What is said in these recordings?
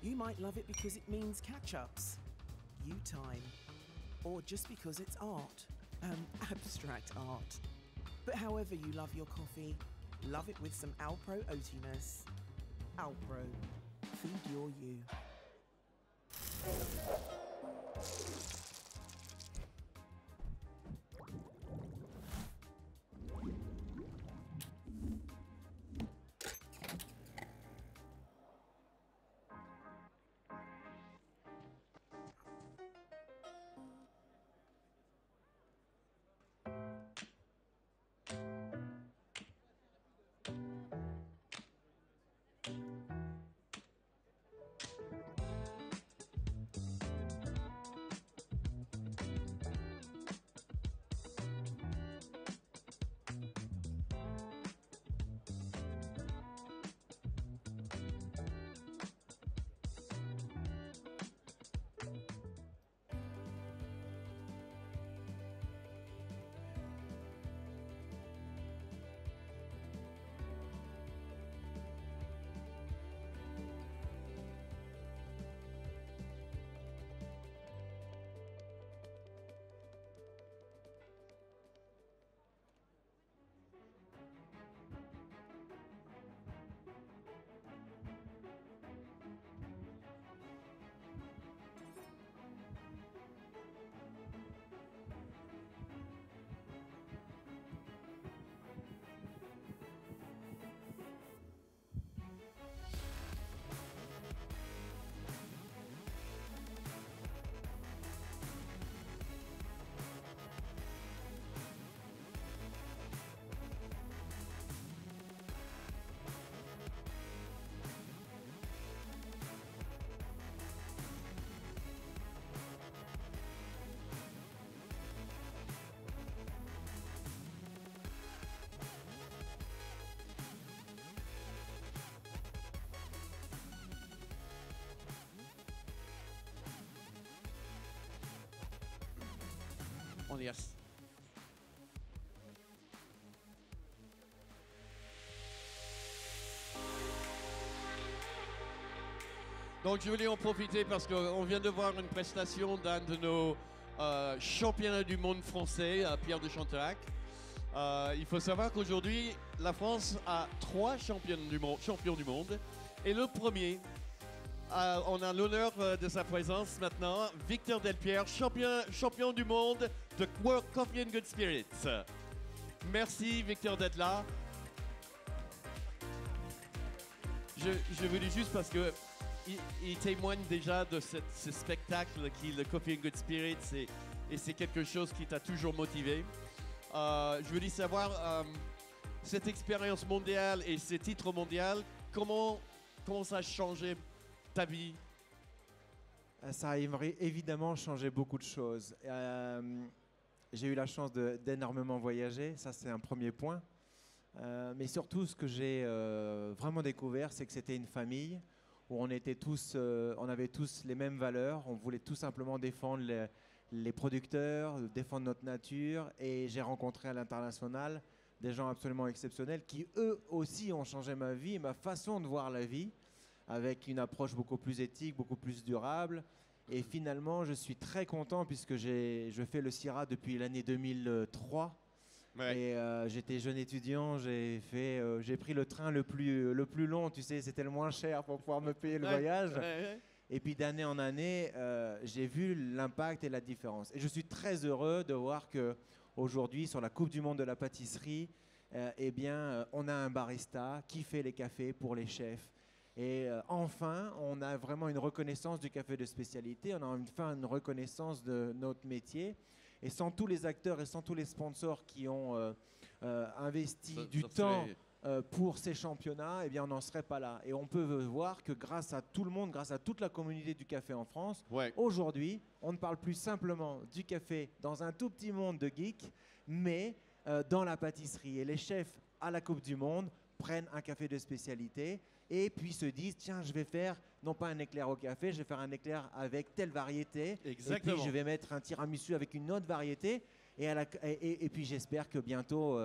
You might love it because it means catch-ups, you time, or just because it's art, abstract art. But however you love your coffee, love it with some Alpro oatiness. Alpro, feed your you. On y est. Donc je voulais en profiter parce qu'on vient de voir une prestation d'un de nos championnats du monde français, Pierre de Chantelac. Il faut savoir qu'aujourd'hui, la France a 3 champions du monde. Et le premier, on a l'honneur de sa présence maintenant, Victor Delpierre, champion du monde de World Coffee and Good Spirits. Merci Victor d'être là. Je voulais juste parce que il témoigne déjà de ce spectacle qui est le Coffee and Good Spirits et c'est quelque chose qui t'a toujours motivé. Je voulais savoir cette expérience mondiale et ces titres mondiaux, comment ça a changé ta vie? Ça a évidemment changé beaucoup de choses. J'ai eu la chance d'énormément voyager, ça c'est un premier point. Mais surtout, ce que j'ai vraiment découvert, c'est que c'était une famille où on avait tous les mêmes valeurs. On voulait tout simplement défendre les producteurs, défendre notre nature. Et j'ai rencontré à l'international des gens absolument exceptionnels qui, eux aussi, ont changé ma vie et ma façon de voir la vie, avec une approche beaucoup plus éthique, beaucoup plus durable. Et finalement, je suis très content puisque je fais le Syrah depuis l'année 2003. Ouais. Et j'étais jeune étudiant, j'ai pris le train le plus long, tu sais, c'était le moins cher pour pouvoir me payer le voyage. Ouais. Et puis d'année en année, j'ai vu l'impact et la différence. Et je suis très heureux de voir qu'aujourd'hui, sur la Coupe du Monde de la pâtisserie, on a un barista qui fait les cafés pour les chefs. Et enfin, on a vraiment une reconnaissance du café de spécialité, on a enfin une reconnaissance de notre métier. Et sans tous les acteurs et sans tous les sponsors qui ont investi du temps pour ces championnats, eh bien, on n'en serait pas là. Et on peut voir que grâce à tout le monde, grâce à toute la communauté du café en France, aujourd'hui, on ne parle plus simplement du café dans un tout petit monde de geeks, mais dans la pâtisserie. Et les chefs à la Coupe du Monde prennent un café de spécialité et puis se disent tiens, je vais faire non pas un éclair au café, je vais faire un éclair avec telle variété. Exactement. Et puis je vais mettre un tiramisu avec une autre variété et puis j'espère que bientôt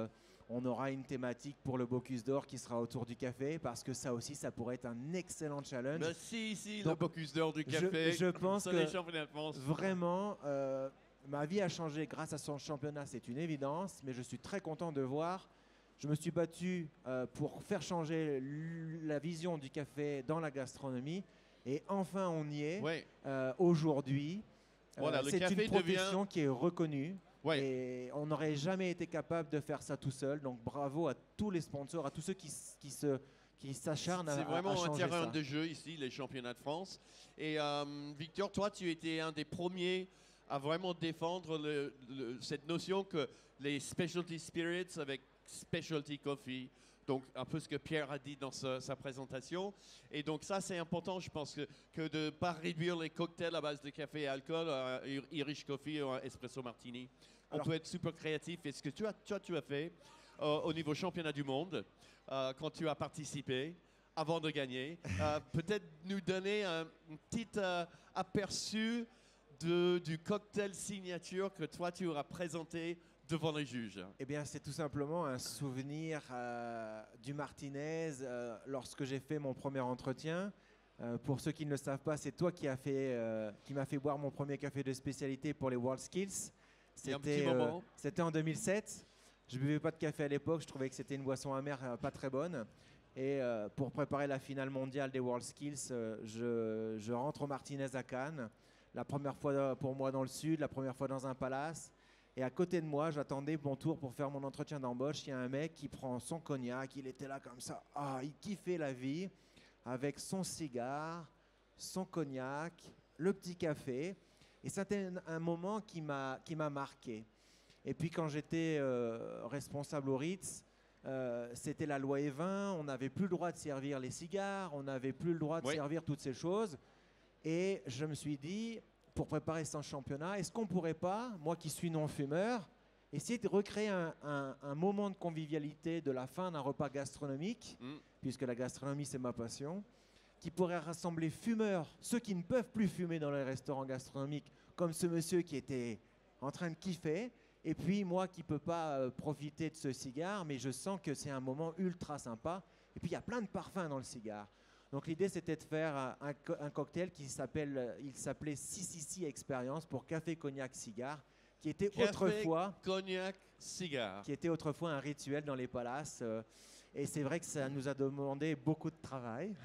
On aura une thématique pour le Bocuse d'Or qui sera autour du café, parce que ça aussi, ça pourrait être un excellent challenge. Mais si, le Donc, Bocuse d'Or du café. je pense sur les que championnats de France. vraiment, ma vie a changé grâce à son championnat, c'est une évidence, mais je suis très content de voir. Je me suis battu pour faire changer la vision du café dans la gastronomie, et enfin on y est. Ouais. Aujourd'hui. Voilà, le c'est café une profession qui est reconnue. Ouais. Et on n'aurait jamais été capable de faire ça tout seul. Donc bravo à tous les sponsors, à tous ceux qui s'acharnent à C'est vraiment à un changer terrain ça. de jeu ici, les championnats de France. Et Victor, toi, tu étais un des premiers à vraiment défendre cette notion que les specialty spirits avec specialty coffee, donc un peu ce que Pierre a dit dans sa présentation. Et donc ça, c'est important, je pense, que de ne pas réduire les cocktails à base de café et alcool, Irish Coffee ou un Espresso Martini. On peut être super créatif. Et ce que tu as fait au niveau championnat du monde, quand tu as participé, avant de gagner, peut-être nous donner un petit aperçu du cocktail signature que toi, tu auras présenté devant les juges. Eh bien, c'est tout simplement un souvenir du Martinez lorsque j'ai fait mon premier entretien. Pour ceux qui ne le savent pas, c'est toi qui m'a fait boire mon premier café de spécialité pour les WorldSkills. Il y a un petit moment. C'était en 2007. Je ne buvais pas de café à l'époque, je trouvais que c'était une boisson amère pas très bonne. Et pour préparer la finale mondiale des WorldSkills, je rentre au Martinez à Cannes. La première fois pour moi dans le sud, la première fois dans un palace. Et à côté de moi, j'attendais mon tour pour faire mon entretien d'embauche. Il y a un mec qui prend son cognac, il était là comme ça. Ah, il kiffait la vie avec son cigare, son cognac, le petit café. Et c'était un moment qui m'a marqué. Et puis quand j'étais responsable au Ritz, c'était la loi E20. On n'avait plus le droit de servir les cigares, on n'avait plus le droit de servir toutes ces choses. Et je me suis dit, pour préparer ce championnat, est-ce qu'on ne pourrait pas, moi qui suis non-fumeur, essayer de recréer un moment de convivialité de la fin d'un repas gastronomique, puisque la gastronomie c'est ma passion, qui pourrait rassembler fumeurs, ceux qui ne peuvent plus fumer dans les restaurants gastronomiques, comme ce monsieur qui était en train de kiffer, et puis moi qui ne peux pas profiter de ce cigare, mais je sens que c'est un moment ultra sympa. Et puis il y a plein de parfums dans le cigare. Donc l'idée c'était de faire un cocktail il s'appelait CCC Experience pour café, cognac, cigare, qui était cognac, cigare. Qui était autrefois un rituel dans les palaces. Et c'est vrai que ça nous a demandé beaucoup de travail.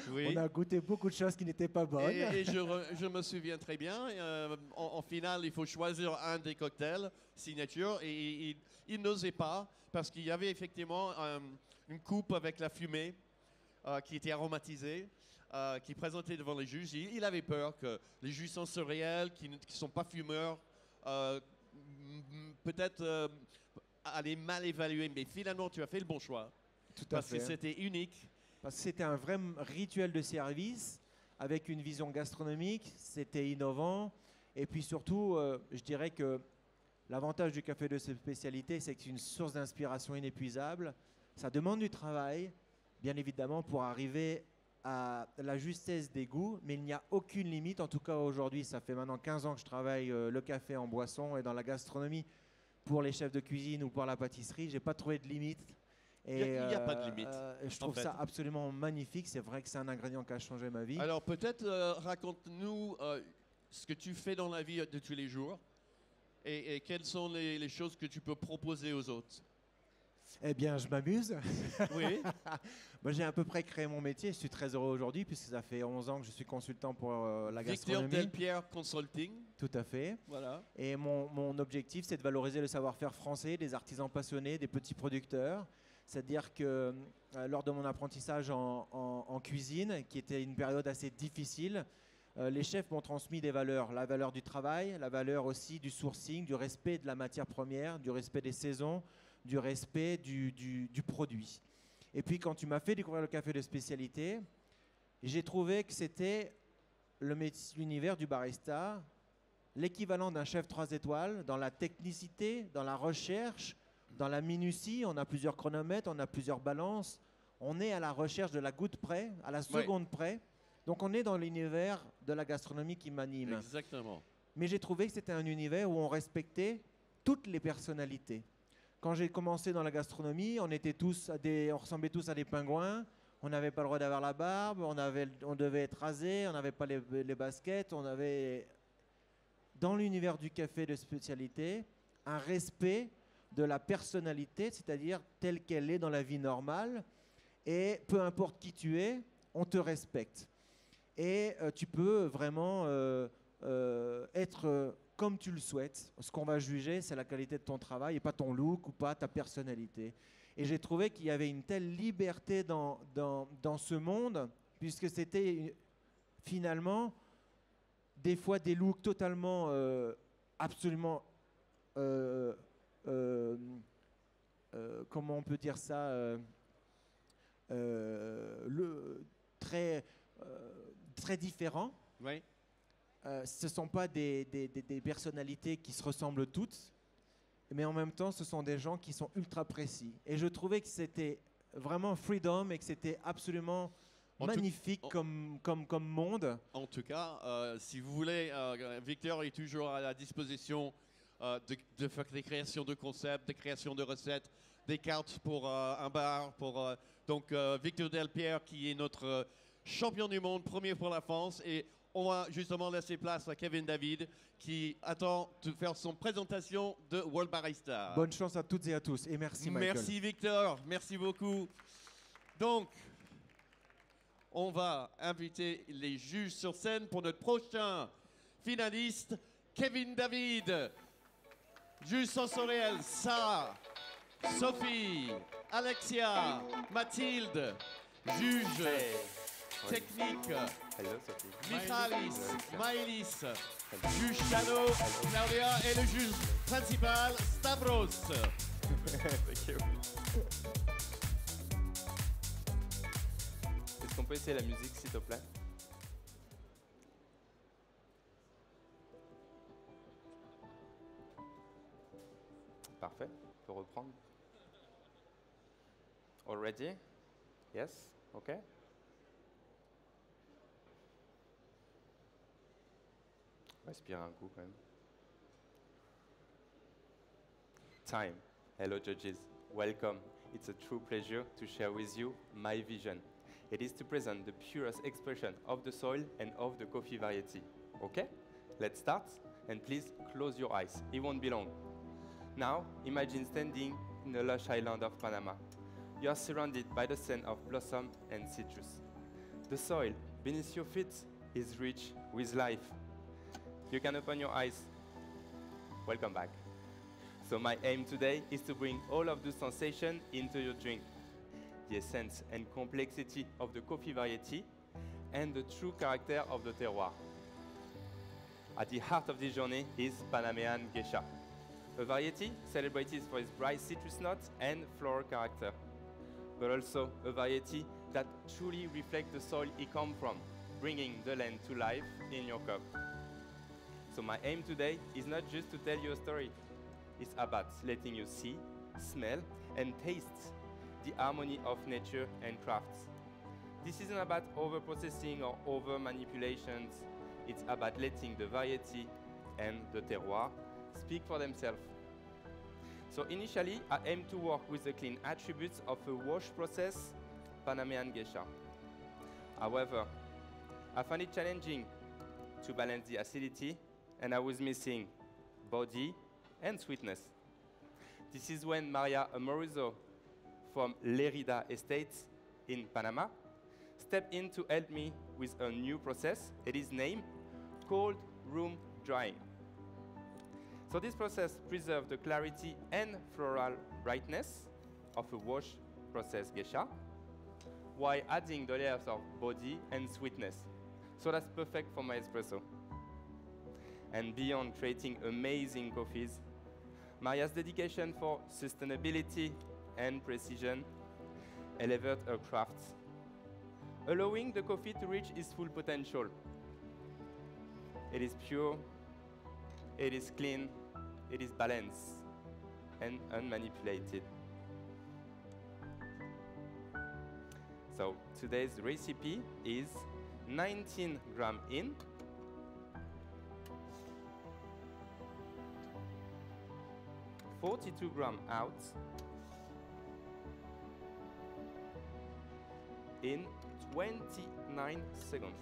Oui. On a goûté beaucoup de choses qui n'étaient pas bonnes. Et je me souviens très bien, en finale, il faut choisir un des cocktails signature. Et il n'osait pas, parce qu'il y avait effectivement une coupe avec la fumée qui était aromatisée, qui présentait devant les juges. Il avait peur que les juges sensoriels, qui ne sont pas fumeurs, peut-être allaient mal évaluer. Mais finalement, tu as fait le bon choix. Tout à parce fait. que c'était unique. Parce que c'était un vrai rituel de service avec une vision gastronomique, c'était innovant. Et puis surtout, je dirais que l'avantage du café de spécialité, c'est que c'est une source d'inspiration inépuisable. Ça demande du travail, bien évidemment, pour arriver à la justesse des goûts, mais il n'y a aucune limite. En tout cas, aujourd'hui, ça fait maintenant 15 ans que je travaille le café en boisson et dans la gastronomie pour les chefs de cuisine ou pour la pâtisserie. Je n'ai pas trouvé de limite. Il n'y a pas de limite. Je trouve ça absolument magnifique. C'est vrai que c'est un ingrédient qui a changé ma vie. Alors peut-être raconte-nous ce que tu fais dans la vie de tous les jours et quelles sont les choses que tu peux proposer aux autres. Eh bien, je m'amuse. Oui. Moi, j'ai à peu près créé mon métier. Je suis très heureux aujourd'hui puisque ça fait 11 ans que je suis consultant pour la gastronomie. Victor Delpierre Consulting. Tout à fait. Voilà. Et mon objectif, c'est de valoriser le savoir-faire français des artisans passionnés, des petits producteurs. C'est-à-dire que lors de mon apprentissage en cuisine, qui était une période assez difficile, les chefs m'ont transmis des valeurs. La valeur du travail, la valeur aussi du sourcing, du respect de la matière première, du respect des saisons, du respect du produit. Et puis quand tu m'as fait découvrir le café de spécialité, j'ai trouvé que c'était l'univers du barista, l'équivalent d'un chef 3 étoiles, dans la technicité, dans la recherche, dans la minutie. On a plusieurs chronomètres, on a plusieurs balances. On est à la recherche de la goutte près, à la seconde près. Donc on est dans l'univers de la gastronomie qui m'anime. Exactement. Mais j'ai trouvé que c'était un univers où on respectait toutes les personnalités. quand j'ai commencé dans la gastronomie, on ressemblait tous à des pingouins. On n'avait pas le droit d'avoir la barbe, on devait être rasé, on n'avait pas les baskets, on avait, dans l'univers du café de spécialité, un respect de la personnalité, c'est-à-dire telle qu'elle est dans la vie normale. Et peu importe qui tu es, on te respecte. Et tu peux vraiment être comme tu le souhaites. Ce qu'on va juger, c'est la qualité de ton travail et pas ton look ou pas ta personnalité. Et j'ai trouvé qu'il y avait une telle liberté dans ce monde, puisque c'était finalement des fois des looks totalement, absolument, comment on peut dire ça, très différents. Oui. Ce ne sont pas des personnalités qui se ressemblent toutes, mais en même temps, ce sont des gens qui sont ultra précis. Et je trouvais que c'était vraiment freedom et que c'était absolument magnifique comme monde. En tout cas, si vous voulez, Victor est toujours à la disposition de faire des créations de concepts, des créations de recettes, des cartes pour un bar. Donc, Victor Delpierre, qui est notre champion du monde, premier pour la France. Et on va justement laisser place à Kevin David, qui attend de faire son présentation de World Barista. Bonne chance à toutes et à tous. Et merci, Michael. Merci, Victor. Merci beaucoup. Donc, on va inviter les juges sur scène pour notre prochain finaliste, Kevin David. Juge sensoriel, Sarah, Sophie, Alexia, Mathilde. Juge technique, Michalis, Maëlys. Juge Chano, Claudia. Et le juge principal, Stavros. Est-ce qu'on peut essayer la musique, s'il te plaît? Parfait, on peut reprendre. All ready? Yes? OK? Respire un coup quand même. Time. Hello judges. Welcome. It's a true pleasure to share with you my vision. It is to present the purest expression of the soil and of the coffee variety. Okay? Let's start, and please close your eyes. It won't be long. Now, imagine standing in the lush island of Panama. You are surrounded by the scent of blossom and citrus. The soil beneath your feet is rich with life. You can open your eyes. Welcome back. So my aim today is to bring all of the sensation into your drink. The essence and complexity of the coffee variety and the true character of the terroir. At the heart of this journey is Panamean Geisha, a variety celebrated for its bright citrus notes and floral character, but also a variety that truly reflects the soil it comes from, bringing the land to life in your cup. So my aim today is not just to tell you a story. It's about letting you see, smell, and taste the harmony of nature and crafts. This isn't about over-processing or over-manipulations. It's about letting the variety and the terroir speak for themselves. So initially, I aim to work with the clean attributes of a wash process, Panamean Geisha. However, I found it challenging to balance the acidity, and I was missing body and sweetness. This is when Maria Amoroso from Lerida Estates in Panama stepped in to help me with a new process. It is named cold room drying. So this process preserves the clarity and floral brightness of a wash process geisha while adding the layers of body and sweetness. So that's perfect for my espresso. And beyond creating amazing coffees, Maria's dedication for sustainability and precision elevates her craft, allowing the coffee to reach its full potential. It is pure, it is clean, it is balanced, and unmanipulated. So today's recipe is 19 grams in, 42 grams out in 29 seconds.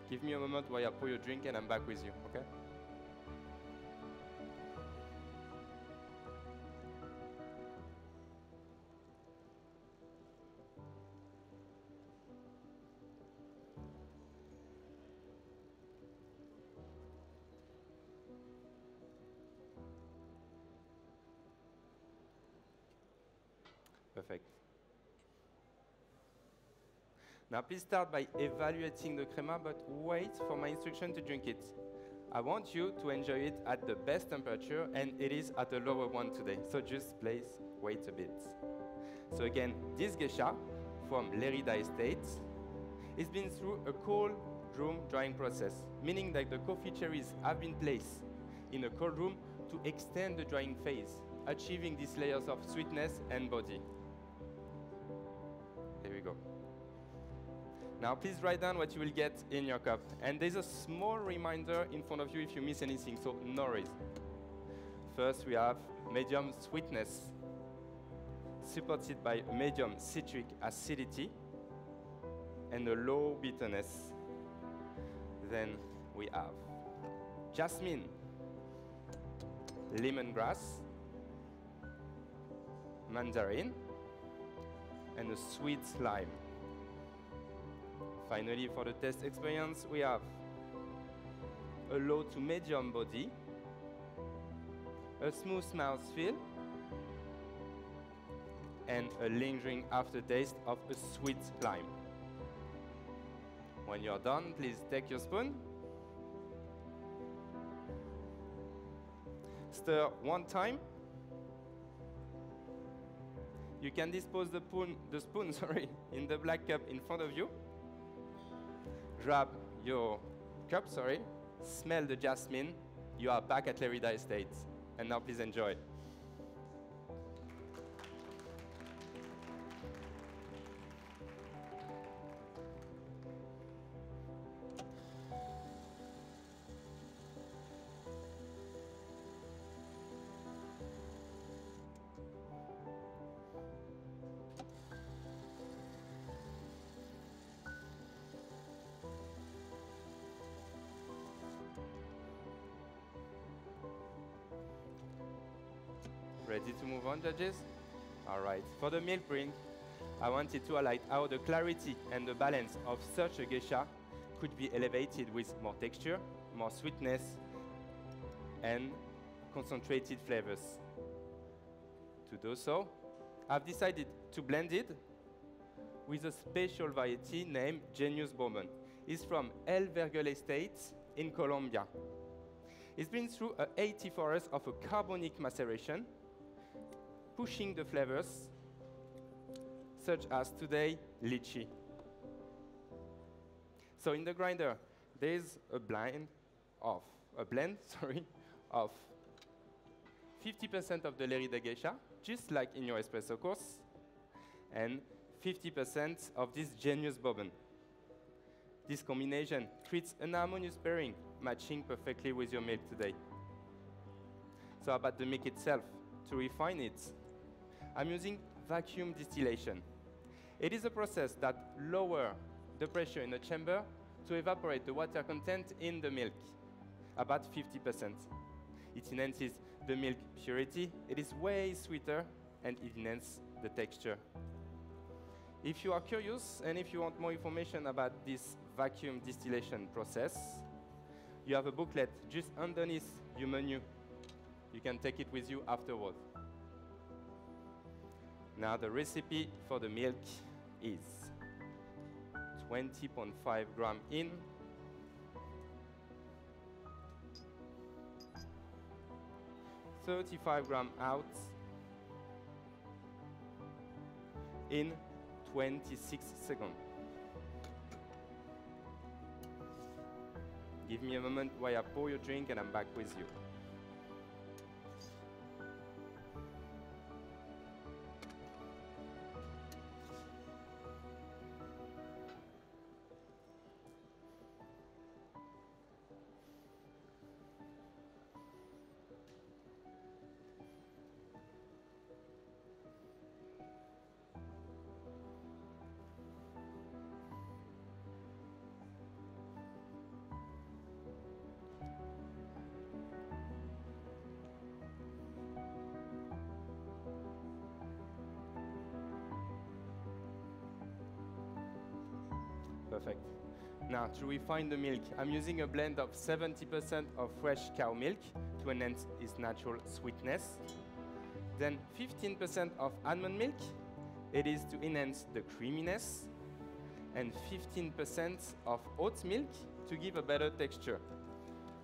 Give me a moment while I pour your drink and I'm back with you, okay? Perfect. Now please start by evaluating the crema, but wait for my instruction to drink it. I want you to enjoy it at the best temperature, and it is at a lower one today. So just please wait a bit. So again, this geisha from Lerida Estate has been through a cold room drying process, meaning that the coffee cherries have been placed in a cold room to extend the drying phase, achieving these layers of sweetness and body. Here we go. Now please write down what you will get in your cup. And there's a small reminder in front of you if you miss anything, so no worries. First we have medium sweetness, supported by medium citric acidity and a low bitterness. Then we have jasmine, lemongrass, mandarin, and a sweet lime. Finally, for the taste experience, we have a low to medium body, a smooth mouthfeel, and a lingering aftertaste of a sweet lime. When you're done, please take your spoon, stir one time. You can dispose the spoon in the black cup in front of you. Grab your cup, smell the jasmine. You are back at Lerida Estate. And now please enjoy. Ready to move on, judges? All right. For the milk drink, I wanted to highlight how the clarity and the balance of such a geisha could be elevated with more texture, more sweetness, and concentrated flavors. To do so, I've decided to blend it with a special variety named Genius Bourbon. It's from El Vergel Estate in Colombia. It's been through 84 hours of a carbonic maceration, pushing the flavors, such as today, lychee. So in the grinder, there's a blend of 50% of the Lerida Geisha, just like in your espresso course, and 50% of this Genius Bourbon. This combination creates an harmonious pairing, matching perfectly with your milk today. So about the milk itself, to refine it, I'm using vacuum distillation. It is a process that lowers the pressure in the chamber to evaporate the water content in the milk, about 50%. It enhances the milk purity, it is way sweeter, and it enhances the texture. If you are curious and if you want more information about this vacuum distillation process, you have a booklet just underneath your menu. You can take it with you afterward. Now the recipe for the milk is 20.5 grams in, 35 grams out in 26 seconds. Give me a moment while I pour your drink and I'm back with you. Perfect. Now, to refine the milk, I'm using a blend of 70% of fresh cow milk to enhance its natural sweetness. Then 15% of almond milk. It is to enhance the creaminess. And 15% of oat milk to give a better texture.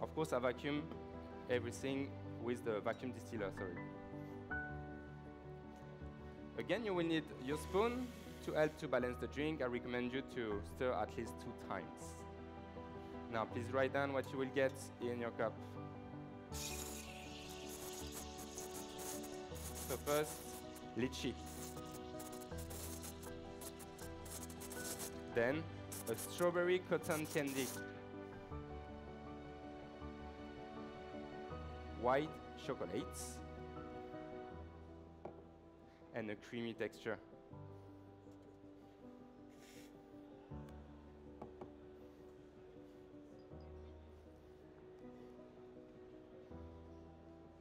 Of course, I vacuum everything with the vacuum distiller, sorry. Again, you will need your spoon. To help to balance the drink, I recommend you to stir at least 2 times. Now, please write down what you will get in your cup. So first, lychee. Then, a strawberry cotton candy. White chocolates. And a creamy texture.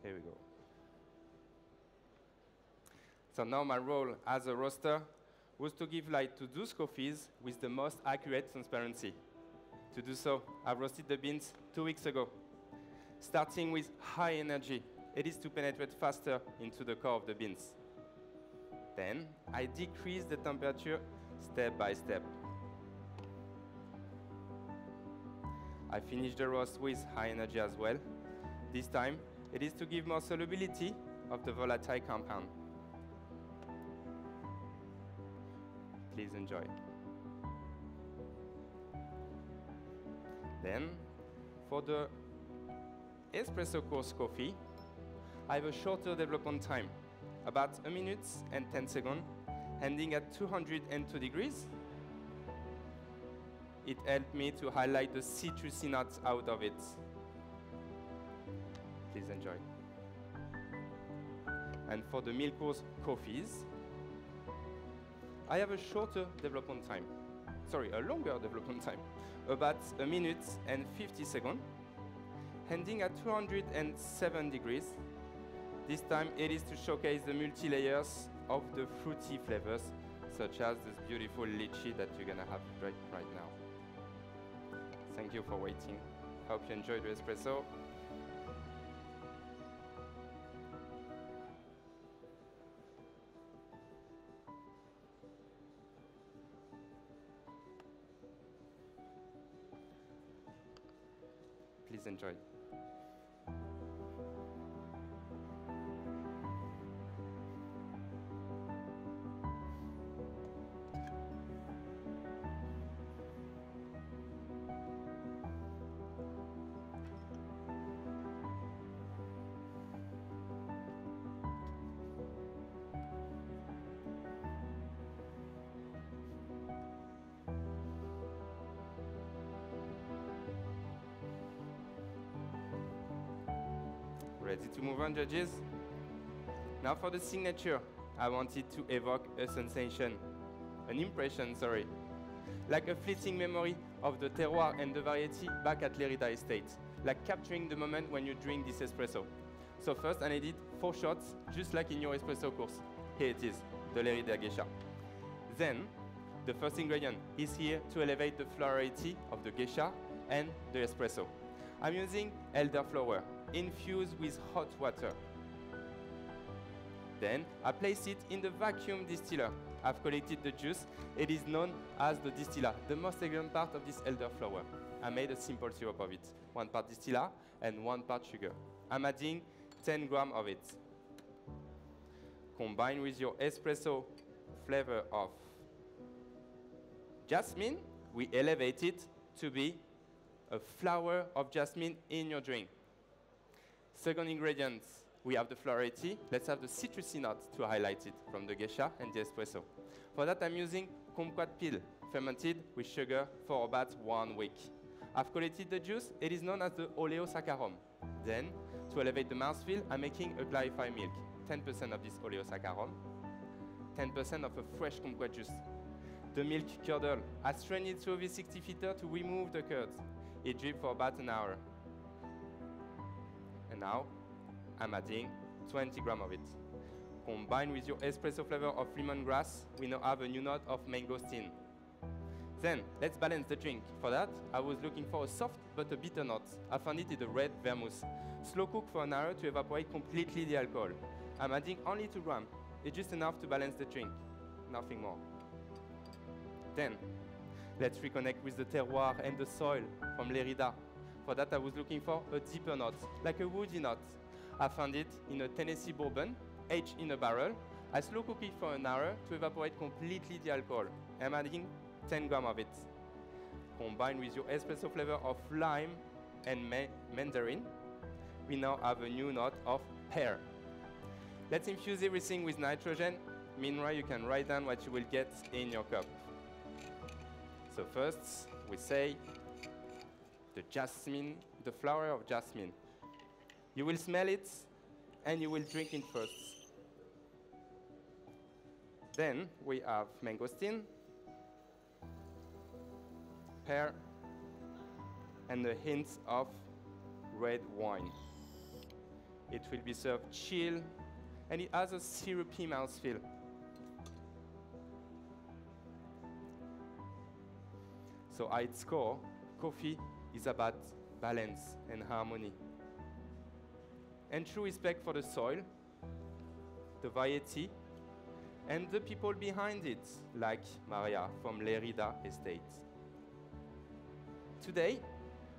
Here we go. So now my role as a roaster was to give light to those coffees with the most accurate transparency. To do so, I roasted the beans 2 weeks ago. Starting with high energy, it is to penetrate faster into the core of the beans. Then, I decrease the temperature step by step. I finish the roast with high energy as well. This time, it is to give more solubility of the volatile compound. Please enjoy. Then, for the espresso course coffee, I have a shorter development time, about 1 minute and 10 seconds, ending at 202 degrees. It helped me to highlight the citrusy notes out of it. Please enjoy. And for the milk course coffees, I have a shorter development time. Sorry, a longer development time, about 1 minute and 50 seconds, ending at 207 degrees. This time it is to showcase the multi-layers of the fruity flavors, such as this beautiful lychee that you're gonna have right now. Thank you for waiting. Hope you enjoyed the espresso. Please enjoy. Ready to move on, judges? Now for the signature, I wanted to evoke a sensation, an impression, sorry, like a fleeting memory of the terroir and the variety back at Lerida Estate, like capturing the moment when you drink this espresso. So first I needed 4 shots, just like in your espresso course. Here it is, the Lerida Geisha. Then, the first ingredient is here to elevate the florality of the geisha and the espresso. I'm using elderflower, infused with hot water. Then I place it in the vacuum distiller. I've collected the juice. It is known as the distiller, the most elegant part of this elderflower. I made a simple syrup of it, 1 part distiller and 1 part sugar. I'm adding 10 grams of it. Combine with your espresso flavor of jasmine, we elevate it to be a flower of jasmine in your drink. Second ingredient, we have the florality. Let's have the citrusy note to highlight it from the geisha and the espresso. For that, I'm using kumquat peel, fermented with sugar for about 1 week. I've collected the juice. It is known as the oleosaccharum. Then, to elevate the mouthfeel, I'm making a clarified milk. 10% of this oleosaccharum, 10% of a fresh kumquat juice. The milk curdle. I strain it through a V60 filter to remove the curds. It drips for about an hour. And now, I'm adding 20 grams of it. Combined with your espresso flavor of lemongrass, we now have a new note of mangosteen. Then, let's balance the drink. For that, I was looking for a soft but a bitter note. I found it in the red vermouth. Slow cook for an hour to evaporate completely the alcohol. I'm adding only 2 grams. It's just enough to balance the drink, nothing more. Then, let's reconnect with the terroir and the soil from Lérida. For that, I was looking for a deeper note, like a woody note. I found it in a Tennessee bourbon, aged in a barrel. I slow cook it for an hour to evaporate completely the alcohol. I'm adding 10 grams of it. Combined with your espresso flavor of lime and mandarin, we now have a new note of pear. Let's infuse everything with nitrogen. Meanwhile, you can write down what you will get in your cup. So first, we say the jasmine, the flower of jasmine. You will smell it and you will drink it first. Then we have mangosteen, pear, and a hint of red wine. It will be served chilled, and it has a syrupy mouthfeel. So at its core, coffee is about balance and harmony. And true respect for the soil, the variety, and the people behind it, like Maria from Lérida Estate. Today,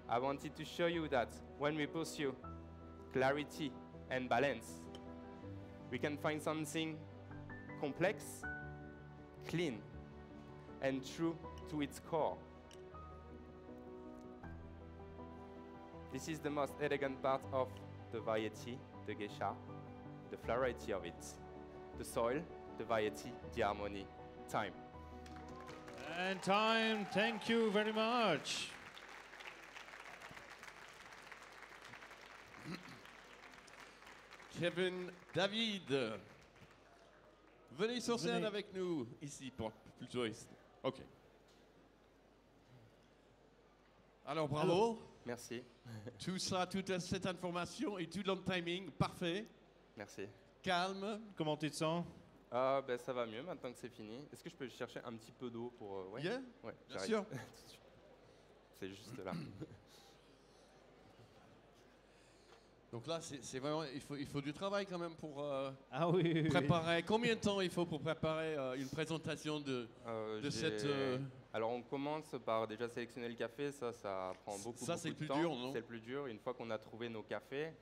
I wanted to show you that when we pursue clarity and balance, we can find something complex, clean, and true to its core. This is the most elegant part of the variety, the geisha, the variety of it, the soil, the variety, the harmony. Time. And time, thank you very much. Kevin, David, venez sur scène Venez. avec nous, ici, plutôt ici. OK. Alors, bravo. Merci. Tout ça, toute cette information et tout le timing, parfait, Merci. calme. Comment tu te sens? Ben, ça va mieux maintenant que c'est fini. Est-ce que je peux chercher un petit peu d'eau pour... ouais. Yeah, Ouais, bien j'arrive. sûr. Tout de suite. C'est juste là. Donc là, c'est vraiment, il faut du travail quand même pour Ah oui, oui, oui. préparer. Combien de temps il faut pour préparer une présentation de J'ai- cette... Alors on commence par déjà sélectionner le café, ça prend beaucoup, Ça, c'est beaucoup le de plus temps. dur, non? C'est le plus dur. Une fois qu'on a trouvé nos cafés,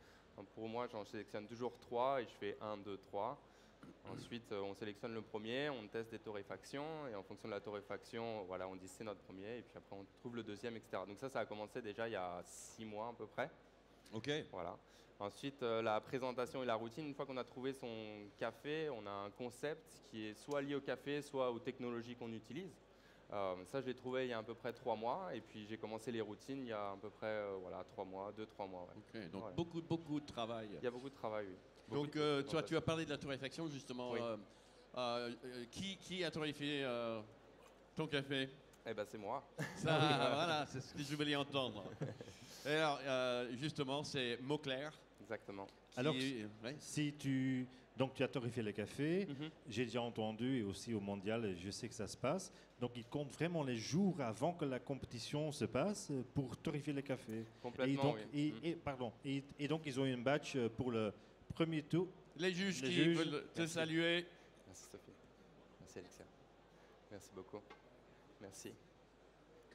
pour moi j'en sélectionne toujours 3 et je fais 1, 2, 3. Ensuite on sélectionne le premier, on teste des torréfactions et en fonction de la torréfaction, voilà, on dit c'est notre premier et puis après on trouve le deuxième, etc. Donc ça a commencé déjà il y a 6 mois à peu près. OK. Voilà. Ensuite, la présentation et la routine, une fois qu'on a trouvé son café, on a un concept qui est soit lié au café, soit aux technologies qu'on utilise. Ça, je l'ai trouvé il y a à peu près 3 mois. Et puis, j'ai commencé les routines il y a à peu près 3 mois, 2-3 mois. Ouais. OK, donc Voilà. beaucoup de travail. Il y a beaucoup de travail, oui. Beaucoup Donc, de tu as parlé de la torréfaction, justement. Oui. Qui a torréfié ton café? Eh ben, c'est moi. Ça, voilà, c'est ce que je voulais entendre. Et alors, justement, c'est Mauclair. Exactement. Alors, ouais. si tu... Donc, tu as torréfié le café. Mhm. J'ai déjà entendu, et aussi au mondial, je sais que ça se passe. Donc, ils comptent vraiment les jours avant que la compétition se passe pour torréfier le café. Complètement, et donc, oui. pardon. Et donc, ils ont eu un batch pour le premier tour. Les juges Les qui juges. veulent te Merci. saluer. Merci, Sophie. Merci, Alexia. Merci beaucoup. Merci.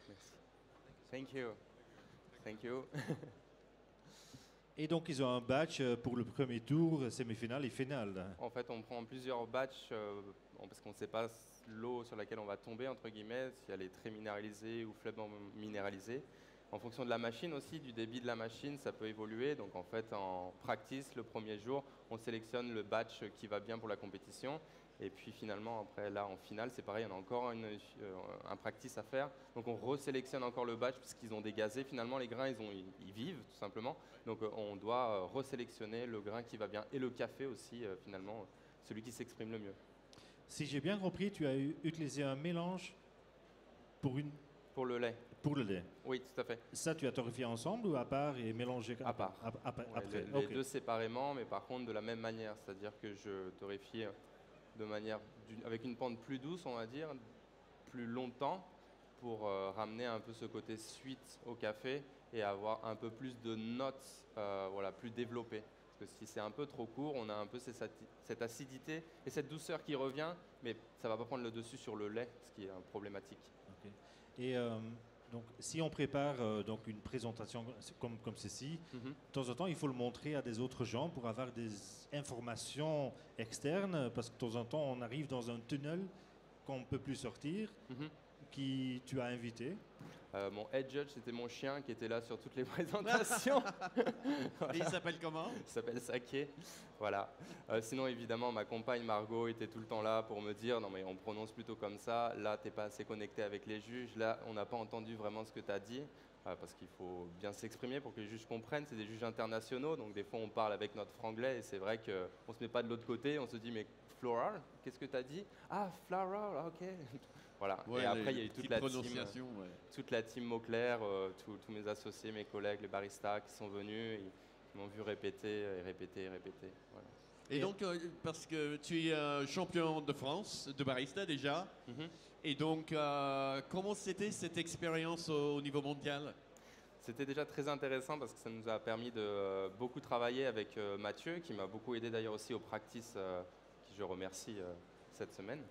Merci. Thank you. Thank you. Et donc, ils ont un batch pour le premier tour, semi-finale et finale. En fait, on prend plusieurs batchs parce qu'on ne sait pas l'eau sur laquelle on va tomber, entre guillemets, si elle est très minéralisée ou faiblement minéralisée. En fonction de la machine aussi, du débit de la machine, ça peut évoluer. Donc en fait, en practice, le premier jour, on sélectionne le batch qui va bien pour la compétition. Et puis finalement, après, là, en finale, c'est pareil, on a encore un practice à faire. Donc on resélectionne encore le batch parce qu'ils ont dégazé. Finalement, les grains, ils vivent tout simplement. Donc on doit resélectionner le grain qui va bien. Et le café aussi, finalement, celui qui s'exprime le mieux. Si j'ai bien compris, tu as utilisé un mélange pour Pour le lait, pour le lait. oui, tout à fait. Ça, tu as torréfié ensemble ou à part et mélangé À part. Après. Ouais, les Ok. deux séparément, mais par contre de la même manière. C'est-à-dire que je torréfie de manière avec une pente plus douce, on va dire, plus longtemps, pour ramener un peu ce côté sweet au café et avoir un peu plus de notes voilà, plus développées. Parce que si c'est un peu trop court, on a un peu cette acidité et cette douceur qui revient, mais ça ne va pas prendre le dessus sur le lait, ce qui est problématique. Ok. Et donc, si on prépare donc une présentation comme ceci, de temps en temps, il faut le montrer à des autres gens pour avoir des informations externes, parce que de temps en temps, on arrive dans un tunnel qu'on ne peut plus sortir. Qui tu as invité? Mon head judge, c'était mon chien qui était là sur toutes les présentations. Voilà. Et il s'appelle comment? Il s'appelle Saké. Voilà. Sinon, évidemment, ma compagne Margot était tout le temps là pour me dire non, mais on prononce plutôt comme ça. Là, tu n'es pas assez connecté avec les juges. Là, on n'a pas entendu vraiment ce que tu as dit. Parce qu'il faut bien s'exprimer pour que les juges comprennent. C'est des juges internationaux, donc des fois, on parle avec notre franglais et c'est vrai qu'on ne se met pas de l'autre côté. On se dit mais floral, qu'est-ce que tu as dit? Ah, floral, ok. Voilà. Ouais, et après, il y a eu toute la team Mauclair, tous mes associés, mes collègues, les baristas qui sont venus, qui m'ont vu répéter et répéter et répéter. Voilà. Et donc, parce que tu es champion de France de barista déjà, et donc, comment c'était cette expérience au niveau mondial? C'était déjà très intéressant parce que ça nous a permis de beaucoup travailler avec Mathieu, qui m'a beaucoup aidé d'ailleurs aussi aux practices, qui je remercie cette semaine.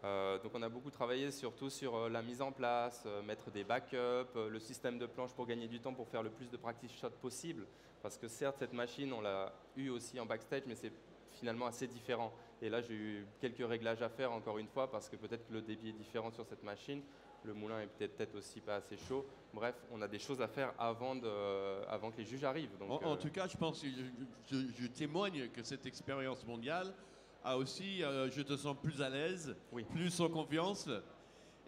Donc on a beaucoup travaillé surtout sur la mise en place, mettre des backups, le système de planche pour gagner du temps, pour faire le plus de practice shots possible. Parce que certes, cette machine, on l'a eu aussi en backstage, mais c'est finalement assez différent. Et là, j'ai eu quelques réglages à faire encore une fois, parce que peut-être que le débit est différent sur cette machine. Le moulin est peut-être aussi pas assez chaud. Bref, on a des choses à faire avant que les juges arrivent. Donc, en tout cas, je pense que je témoigne que cette expérience mondiale a aussi, je te sens plus à l'aise, plus en confiance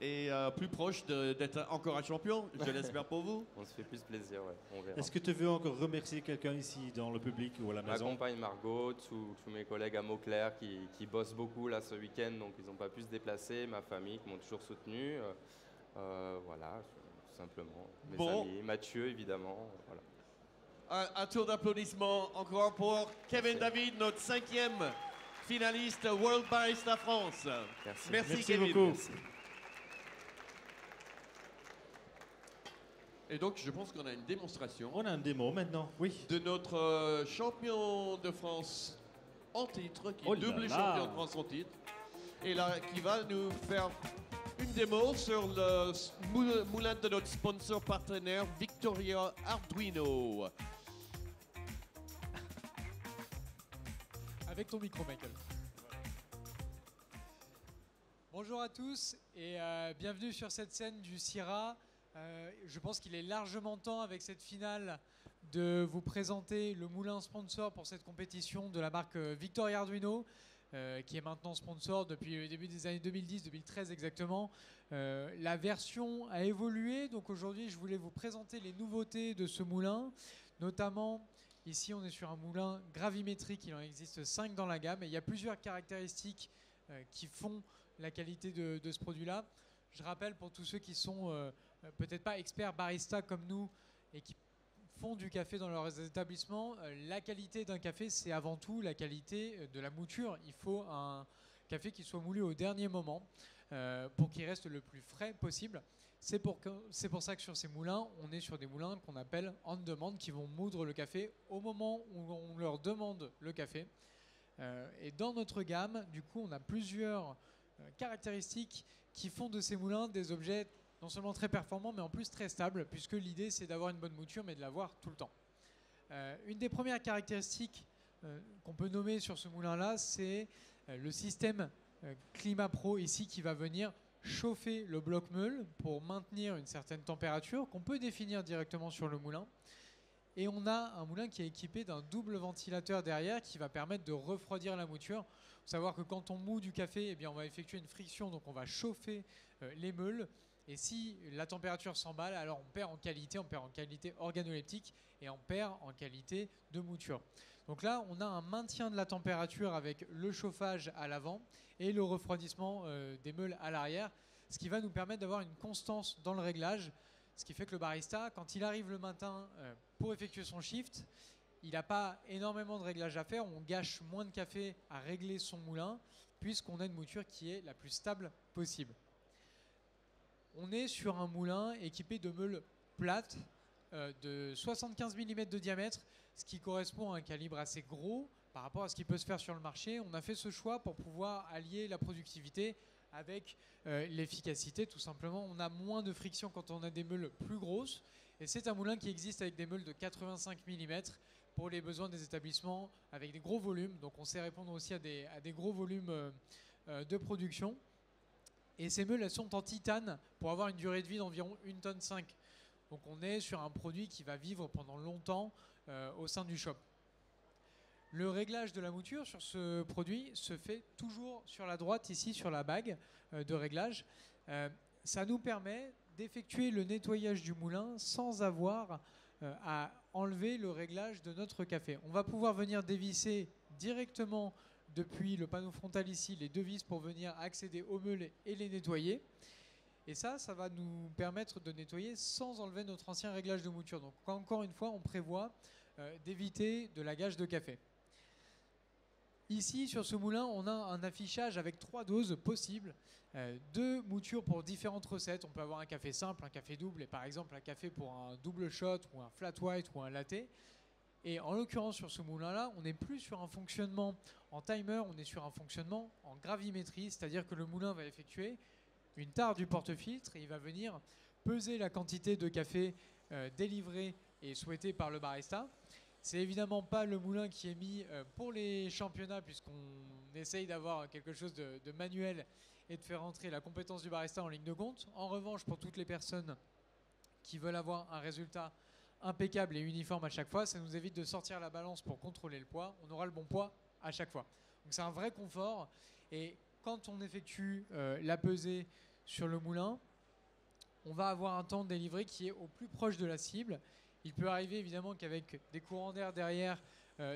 et plus proche d'être encore un champion, je l'espère pour vous. On se fait plus plaisir, ouais. On verra. Est-ce que tu veux encore remercier quelqu'un ici dans le public ou à la maison? Ma compagne Margot, tous mes collègues à Mauclair qui bossent beaucoup là ce week-end, donc ils n'ont pas pu se déplacer, ma famille qui m'ont toujours soutenu, voilà, tout simplement. Mes amis, Mathieu évidemment, voilà. Un tour d'applaudissements encore pour Kevin David, notre 5e finaliste World Barista France. Merci Kevin. Beaucoup. Merci. Et donc, je pense qu'on a une démonstration. On a un démo maintenant, oui. De notre champion de France en titre, qui est double champion de France en titre. Et là, qui va nous faire une démo sur le moulin de notre sponsor partenaire Victoria Arduino. Avec ton micro, Michael. Bonjour à tous et bienvenue sur cette scène du CIRA. Je pense qu'il est largement temps, avec cette finale, de vous présenter le moulin sponsor pour cette compétition de la marque Victoria Arduino, qui est maintenant sponsor depuis le début des années 2010, 2013 exactement. La version a évolué, donc aujourd'hui je voulais vous présenter les nouveautés de ce moulin, notamment. Ici, on est sur un moulin gravimétrique, il en existe 5 dans la gamme et il y a plusieurs caractéristiques qui font la qualité de ce produit-là. Je rappelle pour tous ceux qui sont peut-être pas experts barista comme nous et qui font du café dans leurs établissements, la qualité d'un café, c'est avant tout la qualité de la mouture. Il faut un café qui soit moulu au dernier moment pour qu'il reste le plus frais possible. C'est pour ça que sur ces moulins, on est sur des moulins qu'on appelle on demand, qui vont moudre le café au moment où on leur demande le café. Et dans notre gamme, du coup, on a plusieurs caractéristiques qui font de ces moulins des objets non seulement très performants, mais en plus très stables, puisque l'idée, c'est d'avoir une bonne mouture, mais de l'avoir tout le temps. Une des premières caractéristiques qu'on peut nommer sur ce moulin-là, c'est le système Climat Pro ici qui va venir chauffer le bloc meule pour maintenir une certaine température qu'on peut définir directement sur le moulin. Et on a un moulin qui est équipé d'un double ventilateur derrière qui va permettre de refroidir la mouture. Il faut savoir que quand on moud du café, eh bien, on va effectuer une friction, donc on va chauffer les meules. Et si la température s'emballe, alors on perd en qualité organoleptique et on perd en qualité de mouture. Donc là, on a un maintien de la température avec le chauffage à l'avant et le refroidissement des meules à l'arrière, ce qui va nous permettre d'avoir une constance dans le réglage, ce qui fait que le barista, quand il arrive le matin pour effectuer son shift, il n'a pas énormément de réglage à faire, on gâche moins de café à régler son moulin, puisqu'on a une mouture qui est la plus stable possible. On est sur un moulin équipé de meules plates de 75 mm de diamètre, ce qui correspond à un calibre assez gros par rapport à ce qui peut se faire sur le marché. On a fait ce choix pour pouvoir allier la productivité avec l'efficacité, tout simplement. On a moins de friction quand on a des meules plus grosses. Et c'est un moulin qui existe avec des meules de 85 mm pour les besoins des établissements avec des gros volumes. Donc on sait répondre aussi à des gros volumes de production. Et ces meules, elles sont en titane pour avoir une durée de vie d'environ 1,5 tonne. Donc on est sur un produit qui va vivre pendant longtemps au sein du shop. Le réglage de la mouture sur ce produit se fait toujours sur la droite, ici sur la bague de réglage. Ça nous permet d'effectuer le nettoyage du moulin sans avoir à enlever le réglage de notre café. On va pouvoir venir dévisser directement depuis le panneau frontal ici les deux vis pour venir accéder aux meules et les nettoyer. Et ça va nous permettre de nettoyer sans enlever notre ancien réglage de mouture. Donc encore une fois, on prévoit d'éviter de lagage de café. Ici, sur ce moulin, on a un affichage avec 3 doses possibles, 2 moutures pour différentes recettes. On peut avoir un café simple, un café double, et par exemple un café pour un double shot, ou un flat white, ou un latte. Et en l'occurrence, sur ce moulin-là, on n'est plus sur un fonctionnement en timer, on est sur un fonctionnement en gravimétrie, c'est-à-dire que le moulin va effectuer une tare du porte-filtre et il va venir peser la quantité de café délivré et souhaité par le barista. C'est évidemment pas le moulin qui est mis pour les championnats, puisqu'on essaye d'avoir quelque chose de manuel et de faire entrer la compétence du barista en ligne de compte. En revanche, pour toutes les personnes qui veulent avoir un résultat impeccable et uniforme à chaque fois, ça nous évite de sortir la balance pour contrôler le poids. On aura le bon poids à chaque fois. Donc c'est un vrai confort. Et quand on effectue la pesée sur le moulin, on va avoir un temps de délivré qui est au plus proche de la cible. Il peut arriver évidemment qu'avec des courants d'air derrière,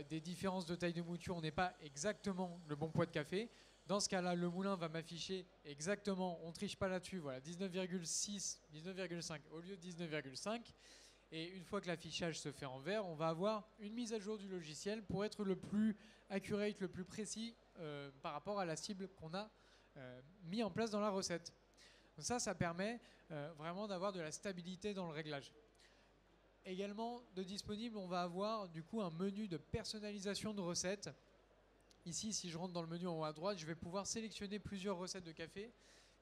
des différences de taille de mouture, on n'ait pas exactement le bon poids de café. Dans ce cas-là, le moulin va m'afficher exactement, on ne triche pas là-dessus, voilà, 19,6, 19,5 au lieu de 19,5. Et une fois que l'affichage se fait en vert, on va avoir une mise à jour du logiciel pour être le plus accurate, le plus précis par rapport à la cible qu'on a mis en place dans la recette. Donc ça permet vraiment d'avoir de la stabilité dans le réglage. Également de disponible, on va avoir du coup un menu de personnalisation de recettes. Ici, si je rentre dans le menu en haut à droite, je vais pouvoir sélectionner plusieurs recettes de café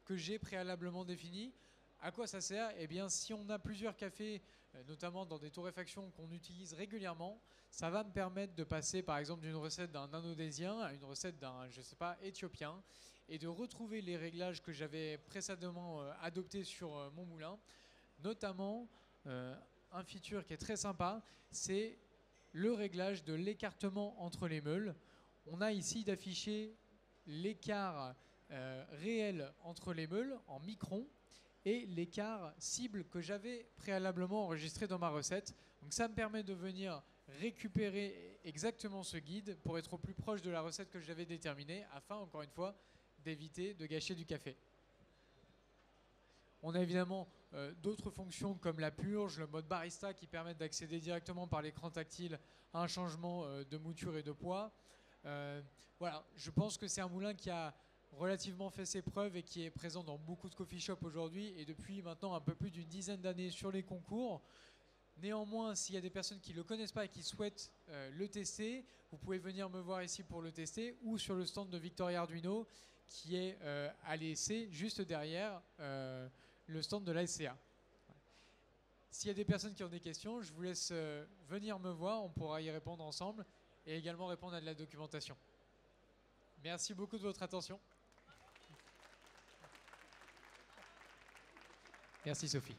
que j'ai préalablement définies. À quoi ça sert? Eh bien, si on a plusieurs cafés, notamment dans des torréfactions qu'on utilise régulièrement, ça va me permettre de passer par exemple d'une recette d'un indonésien à une recette d'un, je sais pas, éthiopien, et de retrouver les réglages que j'avais précédemment adoptés sur mon moulin. Notamment, un feature qui est très sympa, c'est le réglage de l'écartement entre les meules. On a ici d'afficher l'écart réel entre les meules en microns et l'écart cible que j'avais préalablement enregistré dans ma recette. Donc ça me permet de venir récupérer exactement ce guide pour être au plus proche de la recette que j'avais déterminée afin, encore une fois, d'éviter de gâcher du café. On a évidemment d'autres fonctions comme la purge, le mode barista qui permettent d'accéder directement par l'écran tactile à un changement de mouture et de poids. Voilà, je pense que c'est un moulin qui a relativement fait ses preuves et qui est présent dans beaucoup de coffee shops aujourd'hui et depuis maintenant un peu plus d'une dizaine d'années sur les concours. Néanmoins, s'il y a des personnes qui ne le connaissent pas et qui souhaitent le tester, vous pouvez venir me voir ici pour le tester ou sur le stand de Victoria Arduino qui est à l'ESC juste derrière le stand de l'ASCA. S'il y a des personnes qui ont des questions, je vous laisse venir me voir, on pourra y répondre ensemble et également répondre à de la documentation. Merci beaucoup de votre attention. Merci Sophie.